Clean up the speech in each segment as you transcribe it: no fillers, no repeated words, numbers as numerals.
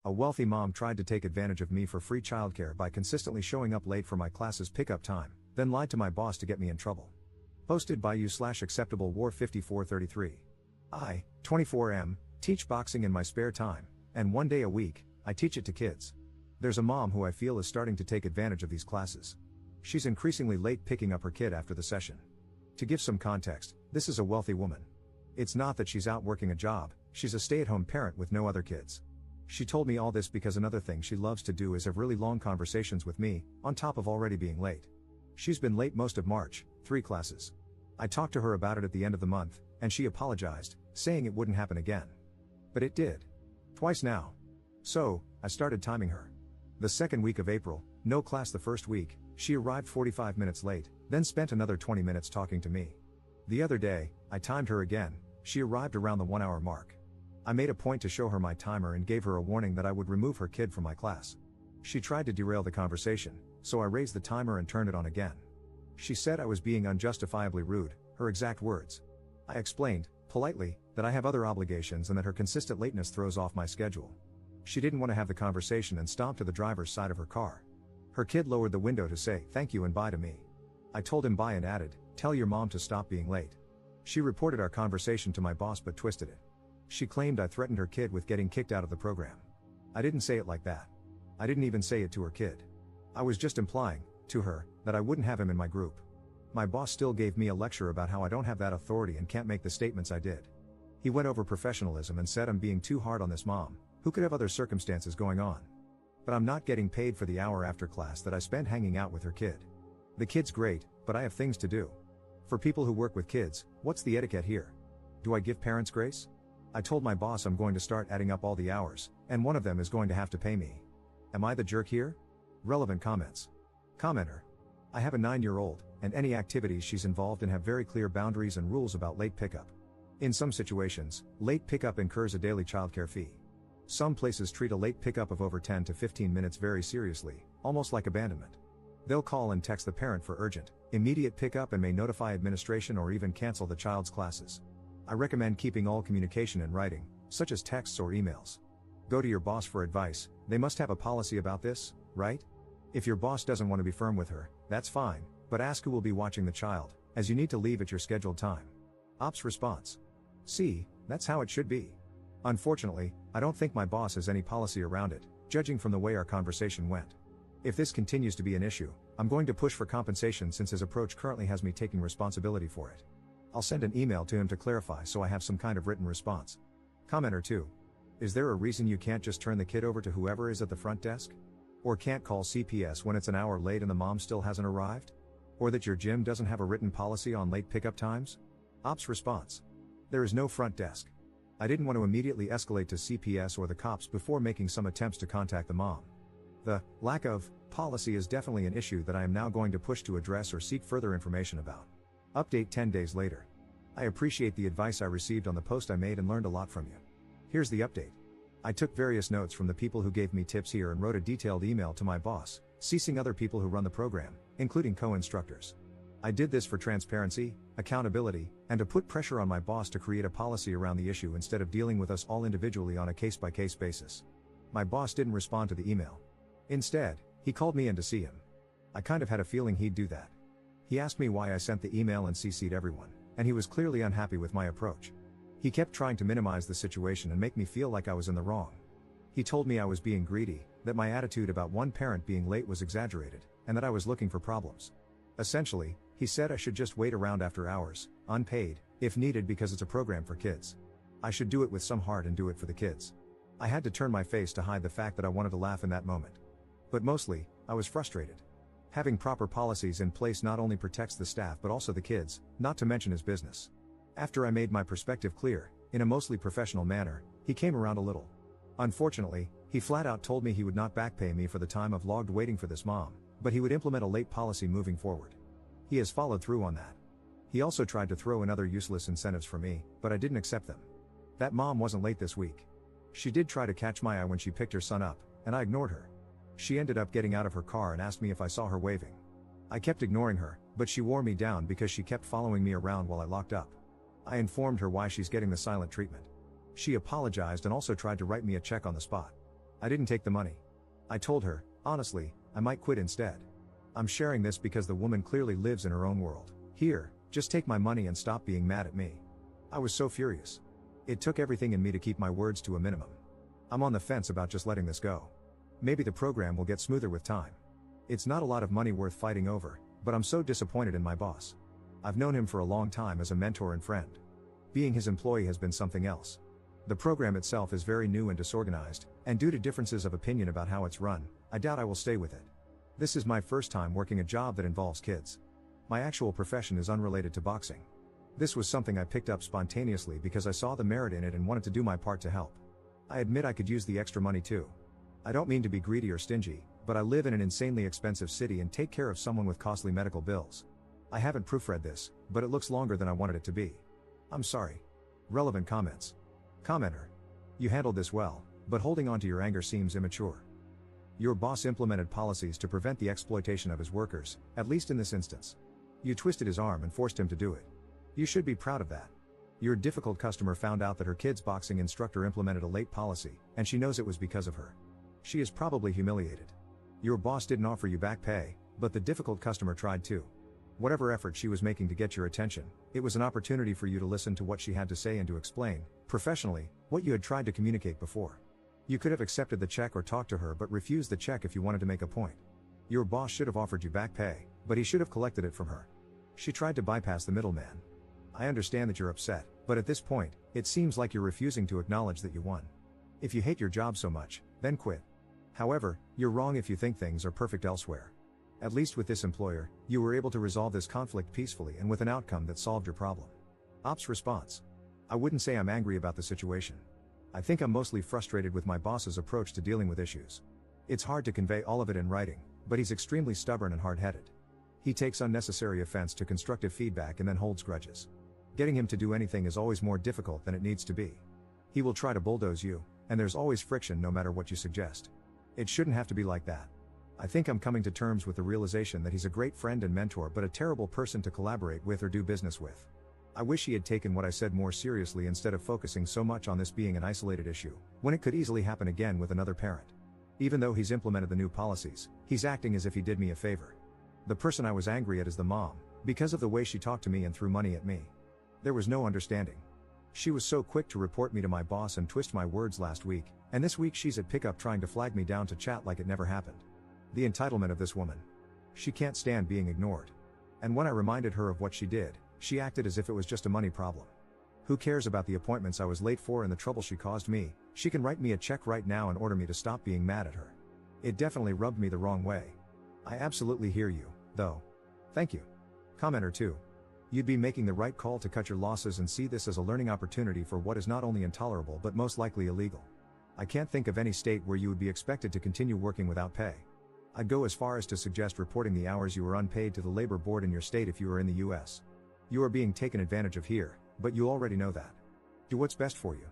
A wealthy mom tried to take advantage of me for free childcare by consistently showing up late for my class's pickup time, then lied to my boss to get me in trouble. Posted by you/acceptable war 5433. I, 24M, teach boxing in my spare time, and 1 day a week, I teach it to kids. There's a mom who I feel is starting to take advantage of these classes. She's increasingly late picking up her kid after the session. To give some context, this is a wealthy woman. It's not that she's out working a job, she's a stay-at-home parent with no other kids. She told me all this because another thing she loves to do is have really long conversations with me, on top of already being late. She's been late most of March, 3 classes. I talked to her about it at the end of the month, and she apologized, saying it wouldn't happen again. But it did. Twice now. So, I started timing her. The second week of April, no class the first week, she arrived 45 minutes late, then spent another 20 minutes talking to me. The other day, I timed her again, she arrived around the 1 hour mark. I made a point to show her my timer and gave her a warning that I would remove her kid from my class. She tried to derail the conversation, so I raised the timer and turned it on again. She said I was being unjustifiably rude, her exact words. I explained, politely, that I have other obligations and that her consistent lateness throws off my schedule. She didn't want to have the conversation and stomped to the driver's side of her car. Her kid lowered the window to say thank you and bye to me. I told him bye and added, tell your mom to stop being late. She reported our conversation to my boss but twisted it. She claimed I threatened her kid with getting kicked out of the program. I didn't say it like that. I didn't even say it to her kid. I was just implying, to her, that I wouldn't have him in my group. My boss still gave me a lecture about how I don't have that authority and can't make the statements I did. He went over professionalism and said I'm being too hard on this mom, who could have other circumstances going on. But I'm not getting paid for the hour after class that I spend hanging out with her kid. The kid's great, but I have things to do. For people who work with kids, what's the etiquette here? Do I give parents grace? I told my boss I'm going to start adding up all the hours, and one of them is going to have to pay me. Am I the jerk here? Relevant comments. Commenter. I have a 9-year-old, and any activities she's involved in have very clear boundaries and rules about late pickup. In some situations, late pickup incurs a daily childcare fee. Some places treat a late pickup of over 10 to 15 minutes very seriously, almost like abandonment. They'll call and text the parent for urgent, immediate pickup and may notify administration or even cancel the child's classes. I recommend keeping all communication in writing, such as texts or emails. Go to your boss for advice, they must have a policy about this, right? If your boss doesn't want to be firm with her, that's fine, but ask who will be watching the child, as you need to leave at your scheduled time. Ops response. See, that's how it should be. Unfortunately, I don't think my boss has any policy around it, judging from the way our conversation went. If this continues to be an issue, I'm going to push for compensation since his approach currently has me taking responsibility for it. I'll send an email to him to clarify so I have some kind of written response. Commenter 2. Is there a reason you can't just turn the kid over to whoever is at the front desk? Or can't call CPS when it's an hour late and the mom still hasn't arrived? Or that your gym doesn't have a written policy on late pickup times? Ops response. There is no front desk. I didn't want to immediately escalate to CPS or the cops before making some attempts to contact the mom. The lack of policy is definitely an issue that I am now going to push to address or seek further information about. Update 10 days later. I appreciate the advice I received on the post I made and learned a lot from you. Here's the update. I took various notes from the people who gave me tips here and wrote a detailed email to my boss, CCing other people who run the program, including co-instructors. I did this for transparency, accountability, and to put pressure on my boss to create a policy around the issue instead of dealing with us all individually on a case-by-case basis. My boss didn't respond to the email. Instead, he called me in to see him. I kind of had a feeling he'd do that. He asked me why I sent the email and CC'd everyone, and he was clearly unhappy with my approach. He kept trying to minimize the situation and make me feel like I was in the wrong. He told me I was being greedy, that my attitude about one parent being late was exaggerated, and that I was looking for problems. Essentially, he said I should just wait around after hours, unpaid, if needed because it's a program for kids. I should do it with some heart and do it for the kids. I had to turn my face to hide the fact that I wanted to laugh in that moment. But mostly, I was frustrated. Having proper policies in place not only protects the staff but also the kids, not to mention his business. After I made my perspective clear, in a mostly professional manner, he came around a little. Unfortunately, he flat out told me he would not back pay me for the time I've logged waiting for this mom, but he would implement a late policy moving forward. He has followed through on that. He also tried to throw in other useless incentives for me, but I didn't accept them. That mom wasn't late this week. She did try to catch my eye when she picked her son up, and I ignored her. She ended up getting out of her car and asked me if I saw her waving. I kept ignoring her, but she wore me down because she kept following me around while I locked up. I informed her why she's getting the silent treatment. She apologized and also tried to write me a check on the spot. I didn't take the money. I told her, honestly, I might quit instead. I'm sharing this because the woman clearly lives in her own world. Here, just take my money and stop being mad at me. I was so furious. It took everything in me to keep my words to a minimum. I'm on the fence about just letting this go. Maybe the program will get smoother with time. It's not a lot of money worth fighting over, but I'm so disappointed in my boss. I've known him for a long time as a mentor and friend. Being his employee has been something else. The program itself is very new and disorganized, and due to differences of opinion about how it's run, I doubt I will stay with it. This is my first time working a job that involves kids. My actual profession is unrelated to boxing. This was something I picked up spontaneously because I saw the merit in it and wanted to do my part to help. I admit I could use the extra money too. I don't mean to be greedy or stingy, but I live in an insanely expensive city and take care of someone with costly medical bills. I haven't proofread this, but it looks longer than I wanted it to be. I'm sorry. Relevant comments. Commenter. You handled this well, but holding on to your anger seems immature. Your boss implemented policies to prevent the exploitation of his workers, at least in this instance. You twisted his arm and forced him to do it. You should be proud of that. Your difficult customer found out that her kid's boxing instructor implemented a late policy, and she knows it was because of her. She is probably humiliated. Your boss didn't offer you back pay, but the difficult customer tried to. Whatever effort she was making to get your attention, it was an opportunity for you to listen to what she had to say and to explain, professionally, what you had tried to communicate before. You could have accepted the check or talked to her but refused the check if you wanted to make a point. Your boss should have offered you back pay, but he should have collected it from her. She tried to bypass the middleman. I understand that you're upset, but at this point, it seems like you're refusing to acknowledge that you won. If you hate your job so much, then quit. However, you're wrong if you think things are perfect elsewhere. At least with this employer, you were able to resolve this conflict peacefully and with an outcome that solved your problem. Ops response. I wouldn't say I'm angry about the situation. I think I'm mostly frustrated with my boss's approach to dealing with issues. It's hard to convey all of it in writing, but he's extremely stubborn and hard-headed. He takes unnecessary offense to constructive feedback and then holds grudges. Getting him to do anything is always more difficult than it needs to be. He will try to bulldoze you, and there's always friction no matter what you suggest. It shouldn't have to be like that. I think I'm coming to terms with the realization that he's a great friend and mentor but a terrible person to collaborate with or do business with. I wish he had taken what I said more seriously instead of focusing so much on this being an isolated issue, when it could easily happen again with another parent. Even though he's implemented the new policies, he's acting as if he did me a favor. The person I was angry at is the mom, because of the way she talked to me and threw money at me. There was no understanding. She was so quick to report me to my boss and twist my words last week, and this week she's at pickup trying to flag me down to chat like it never happened. The entitlement of this woman. She can't stand being ignored. And when I reminded her of what she did, she acted as if it was just a money problem. Who cares about the appointments I was late for and the trouble she caused me? She can write me a check right now and order me to stop being mad at her. It definitely rubbed me the wrong way. I absolutely hear you, though. Thank you. Commenter 2. You'd be making the right call to cut your losses and see this as a learning opportunity for what is not only intolerable but most likely illegal. I can't think of any state where you would be expected to continue working without pay. I'd go as far as to suggest reporting the hours you were unpaid to the labor board in your state if you are in the US. You are being taken advantage of here, but you already know that. Do what's best for you.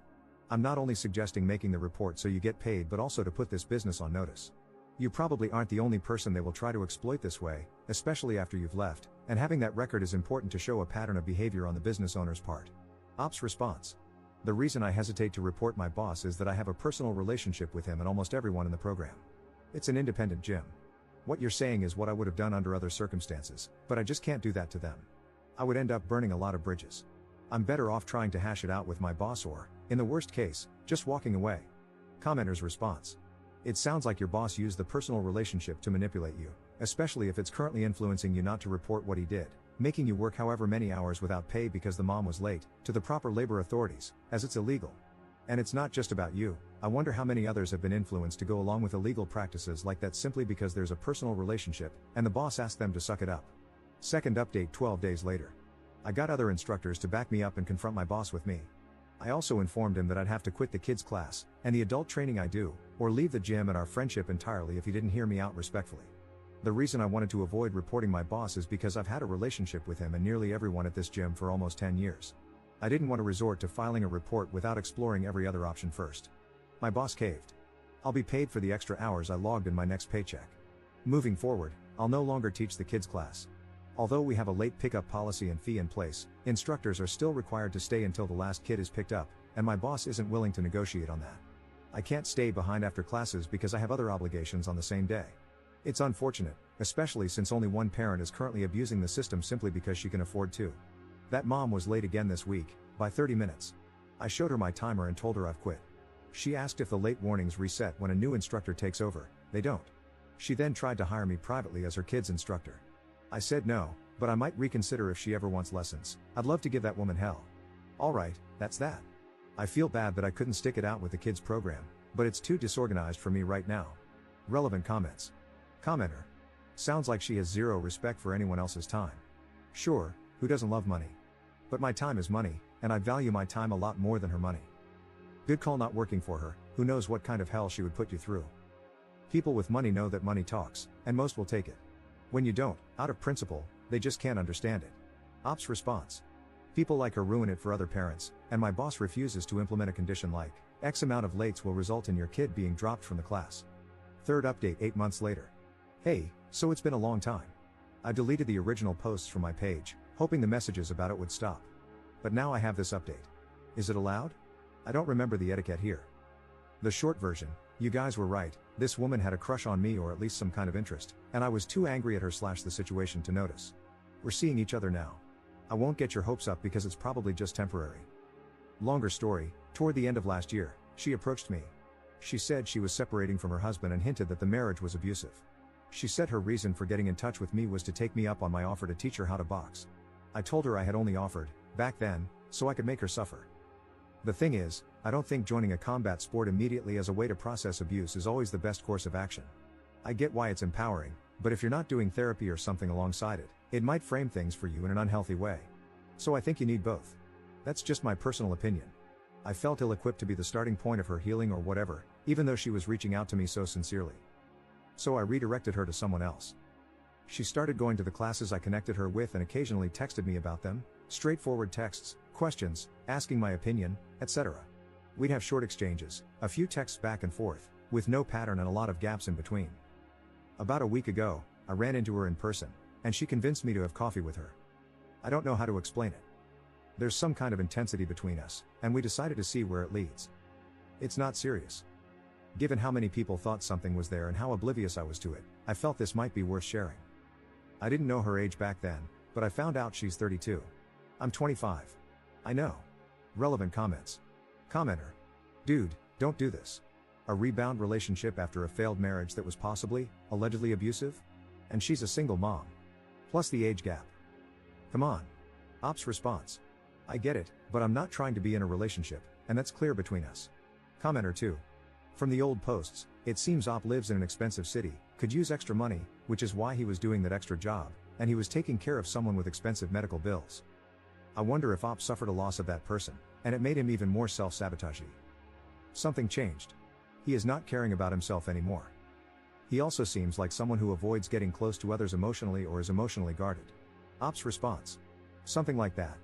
I'm not only suggesting making the report so you get paid but also to put this business on notice. You probably aren't the only person they will try to exploit this way, especially after you've left, and having that record is important to show a pattern of behavior on the business owner's part. Ops response. The reason I hesitate to report my boss is that I have a personal relationship with him and almost everyone in the program. It's an independent gym. What you're saying is what I would have done under other circumstances, but I just can't do that to them. I would end up burning a lot of bridges. I'm better off trying to hash it out with my boss or, in the worst case, just walking away. Commenter's response. It sounds like your boss used the personal relationship to manipulate you, especially if it's currently influencing you not to report what he did, making you work however many hours without pay because the mom was late, to the proper labor authorities, as it's illegal. And it's not just about you. I wonder how many others have been influenced to go along with illegal practices like that simply because there's a personal relationship, and the boss asked them to suck it up. Second update 12 days later. I got other instructors to back me up and confront my boss with me. I also informed him that I'd have to quit the kids class, and the adult training I do, or leave the gym and our friendship entirely if he didn't hear me out respectfully. The reason I wanted to avoid reporting my boss is because I've had a relationship with him and nearly everyone at this gym for almost 10 years. I didn't want to resort to filing a report without exploring every other option first. My boss caved. I'll be paid for the extra hours I logged in my next paycheck. Moving forward, I'll no longer teach the kids class. Although we have a late pickup policy and fee in place, instructors are still required to stay until the last kid is picked up, and my boss isn't willing to negotiate on that. I can't stay behind after classes because I have other obligations on the same day. It's unfortunate, especially since only one parent is currently abusing the system simply because she can afford to. That mom was late again this week, by 30 minutes. I showed her my timer and told her I've quit. She asked if the late warnings reset when a new instructor takes over. They don't. She then tried to hire me privately as her kid's instructor. I said no, but I might reconsider if she ever wants lessons. I'd love to give that woman hell. Alright, that's that. I feel bad that I couldn't stick it out with the kids program, but it's too disorganized for me right now. Relevant comments. Commenter. Sounds like she has zero respect for anyone else's time. Sure, who doesn't love money? But my time is money, and I value my time a lot more than her money. Good call not working for her, who knows what kind of hell she would put you through. People with money know that money talks, and most will take it. When you don't, out of principle, they just can't understand it. Ops response. People like her ruin it for other parents, and my boss refuses to implement a condition like, X amount of lates will result in your kid being dropped from the class. Third update 8 months later. Hey, so it's been a long time. I deleted the original posts from my page, hoping the messages about it would stop. But now I have this update. Is it allowed? I don't remember the etiquette here. The short version, you guys were right, this woman had a crush on me or at least some kind of interest, and I was too angry at her / the situation to notice. We're seeing each other now. I won't get your hopes up because it's probably just temporary. Longer story, toward the end of last year, she approached me. She said she was separating from her husband and hinted that the marriage was abusive. She said her reason for getting in touch with me was to take me up on my offer to teach her how to box. I told her I had only offered, back then, so I could make her suffer. The thing is, I don't think joining a combat sport immediately as a way to process abuse is always the best course of action. I get why it's empowering, but if you're not doing therapy or something alongside it, it might frame things for you in an unhealthy way. So I think you need both. That's just my personal opinion. I felt ill-equipped to be the starting point of her healing or whatever, even though she was reaching out to me so sincerely. So I redirected her to someone else. She started going to the classes I connected her with and occasionally texted me about them, straightforward texts, questions, asking my opinion, etc. We'd have short exchanges, a few texts back and forth, with no pattern and a lot of gaps in between. About a week ago, I ran into her in person, and she convinced me to have coffee with her. I don't know how to explain it. There's some kind of intensity between us, and we decided to see where it leads. It's not serious. Given how many people thought something was there and how oblivious I was to it, I felt this might be worth sharing. I didn't know her age back then, but I found out she's 32. I'm 25. I know. Relevant comments. Commenter. Dude, don't do this. A rebound relationship after a failed marriage that was possibly, allegedly abusive? And she's a single mom. Plus the age gap. Come on. Ops response. I get it, but I'm not trying to be in a relationship, and that's clear between us. Commenter 2. From the old posts, it seems Op lives in an expensive city, could use extra money, which is why he was doing that extra job, and he was taking care of someone with expensive medical bills. I wonder if Op suffered a loss of that person, and it made him even more self-sabotagey. Something changed. He is not caring about himself anymore. He also seems like someone who avoids getting close to others emotionally or is emotionally guarded. Op's response. Something like that.